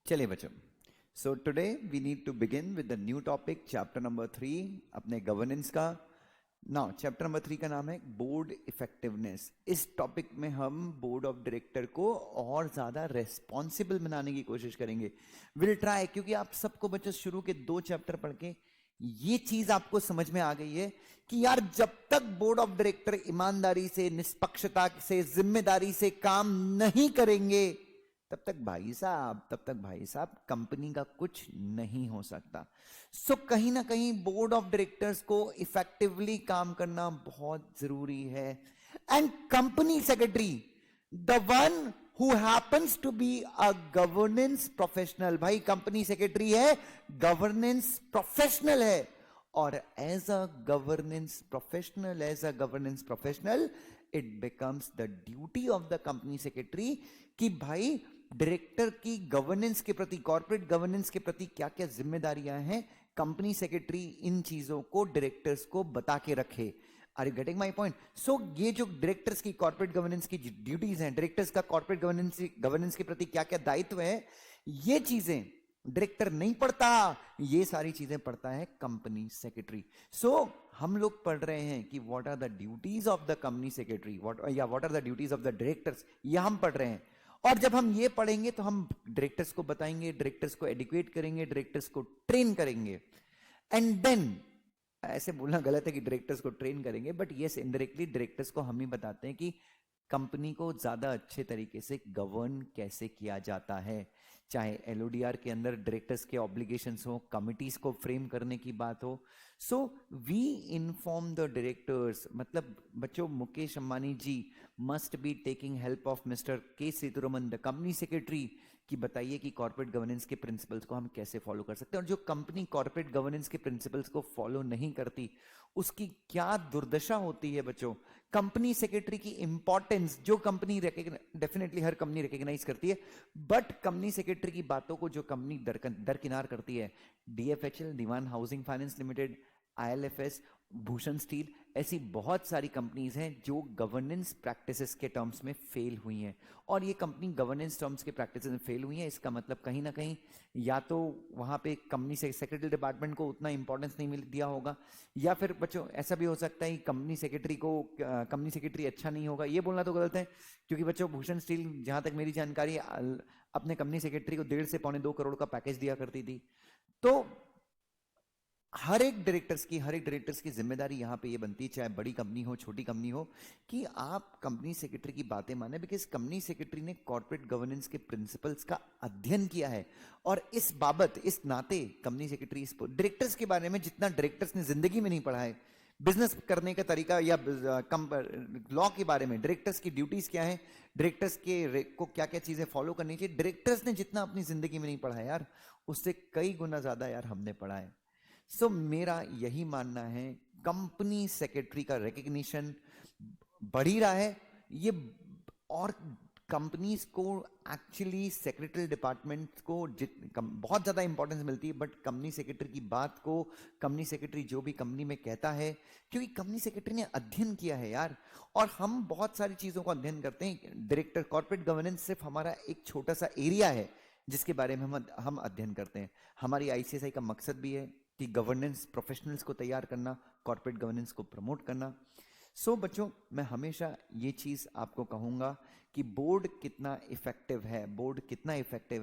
चलिए बच्चों, so today we need to begin with the new topic chapter number 3 अपने governance का। Now chapter number 3 का नाम है बोर्ड इफेक्टिवनेस। इस टॉपिक में हम बोर्ड ऑफ डायरेक्टर को और ज्यादा रेस्पॉन्सिबल बनाने की कोशिश करेंगे। विल ट्राई, क्योंकि आप सबको बच्चों शुरू के 2 चैप्टर पढ़ के ये चीज आपको समझ में आ गई है कि यार जब तक बोर्ड ऑफ डायरेक्टर ईमानदारी से, निष्पक्षता से, जिम्मेदारी से काम नहीं करेंगे तब तक भाई साहब कंपनी का कुछ नहीं हो सकता। सो कहीं ना कहीं बोर्ड ऑफ डायरेक्टर्स को इफेक्टिवली काम करना बहुत जरूरी है। And company secretary, the one who happens to be a governance professional, भाई कंपनी सेक्रेटरी है, गवर्नेंस प्रोफेशनल है। और as a governance professional it becomes the duty of the company secretary कि भाई डायरेक्टर की गवर्नेंस के प्रति, कॉर्पोरेट गवर्नेंस के प्रति क्या क्या जिम्मेदारियां हैं, कंपनी सेक्रेटरी इन चीजों को डायरेक्टर्स को बता के रखे। Are you getting my point? So ये जो डायरेक्टर्स की कॉर्पोरेट गवर्नेंस की ड्यूटीज हैं, डायरेक्टर्स का कॉर्पोरेट गवर्नेंस के प्रति क्या क्या दायित्व है, ये चीजें डायरेक्टर नहीं पढ़ता, ये सारी चीजें पढ़ता है कंपनी सेक्रेटरी। सो हम लोग पढ़ रहे हैं कि what are the duties of the company secretary, what are the duties of the directors, ये हम पढ़ रहे हैं। और जब हम ये पढ़ेंगे तो हम डायरेक्टर्स को बताएंगे, डायरेक्टर्स को एडुकेट करेंगे, डायरेक्टर्स को ट्रेन करेंगे। एंड देन, ऐसे बोलना गलत है कि डायरेक्टर्स को ट्रेन करेंगे, बट यस इनडायरेक्टली डायरेक्टर्स को हम ही बताते हैं कि कंपनी को ज्यादा अच्छे तरीके से गवर्न कैसे किया जाता है। चाहे एलओडीआर के अंदर डायरेक्टर्स के ऑब्लिगेशंस हो, कमिटीज को फ्रेम करने की बात हो। So we inform the directors, मतलब बच्चों Mukesh Ambani ji must be taking help of mister K Sethuraman the company secretary कि बताइए कि कॉर्पोरेट गवर्नेंस के प्रिंसिपल्स को हम कैसे फॉलो कर सकते हैं। और जो कंपनी कॉर्पोरेट गवर्नेंस के प्रिंसिपल्स को फॉलो नहीं करती उसकी क्या दुर्दशा होती है बच्चों। कंपनी सेक्रेटरी की इंपॉर्टेंस जो कंपनी डेफिनेटली हर कंपनी रिकॉग्नाइज करती है, बट कंपनी सेक्रेटरी की बातों को जो कंपनी दरकिनार करती है, DFHL, Dewan Housing Finance Limited, ILFS, Bhushan Steel, ऐसी बहुत सारी कंपनीज हैं जो गवर्नेंस प्रैक्टिसेस के टर्म्स में फेल हुई हैं। और ये कंपनी गवर्नेंस टर्म्स के प्रैक्टिसेस में फेल हुई हैं, इसका मतलब कहीं ना कहीं या तो वहां पे कंपनी सेक्रेटरी डिपार्टमेंट को उतना इंपॉर्टेंस नहीं मिल दिया होगा, या फिर बच्चों ऐसा भी हो सकता है कि कंपनी सेक्रेटरी अच्छा नहीं होगा। ये बोलना तो गलत है, क्योंकि बच्चों भूषण स्टील जहां तक मेरी जानकारी अपने कंपनी सेक्रेटरी को 1.5 से पौने 2 करोड़ का पैकेज दिया करती थी। तो हर एक डायरेक्टर्स की जिम्मेदारी यहां पे ये बनती है, चाहे बड़ी कंपनी हो छोटी कंपनी हो, कि आप कंपनी सेक्रेटरी की बातें माने, बिकॉज कंपनी सेक्रेटरी ने कॉर्पोरेट गवर्नेंस के प्रिंसिपल्स का अध्ययन किया है। और इस बाबत, इस नाते कंपनी सेक्रेटरी डायरेक्टर्स के बारे में जितना डायरेक्टर्स ने जिंदगी में नहीं पढ़ा है, बिजनेस करने का तरीका या लॉ के बारे में, डायरेक्टर्स की ड्यूटीज क्या है, डायरेक्टर्स के को क्या क्या चीजें फॉलो करनी चाहिए, डायरेक्टर्स ने जितना अपनी जिंदगी में नहीं पढ़ा है यार, उससे कई गुना ज्यादा यार हमने पढ़ा है। सो मेरा यही मानना है, कंपनी सेक्रेटरी का रिकग्निशन बढ़ ही रहा है ये, और कंपनीज को एक्चुअली सेक्रेटरी डिपार्टमेंट को बहुत ज्यादा इंपॉर्टेंस मिलती है, बट कंपनी सेक्रेटरी की बात को कंपनी सेक्रेटरी जो भी कंपनी में कहता है, क्योंकि कंपनी सेक्रेटरी ने अध्ययन किया है यार। और हम बहुत सारी चीजों को अध्ययन करते हैं, डायरेक्टर कॉर्पोरेट गवर्नेंस सिर्फ हमारा एक छोटा सा एरिया है जिसके बारे में हम अध्ययन करते हैं। हमारी आईसीएसआई का मकसद भी है कि गवर्नेंस प्रोफेशनल्स को तैयार करना, कॉर्पोरेट गवर्नेंस को प्रमोट करना। सो बच्चों मैं हमेशा ये चीज आपको कहूंगा कि बोर्ड कितना इफेक्टिव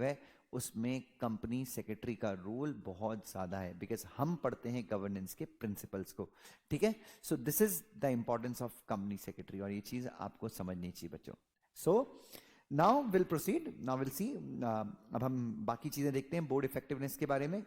है उसमें कंपनी सेक्रेटरी का रोल बहुत ज्यादा है, बिकॉज हम पढ़ते हैं गवर्नेंस के प्रिंसिपल्स को। ठीक है, so this is the importance of company secretary, और ये चीज आपको समझनी चाहिए बच्चों। सो नाउ विल सी, अब हम बाकी चीजें देखते हैं बोर्ड इफेक्टिवनेस के बारे में।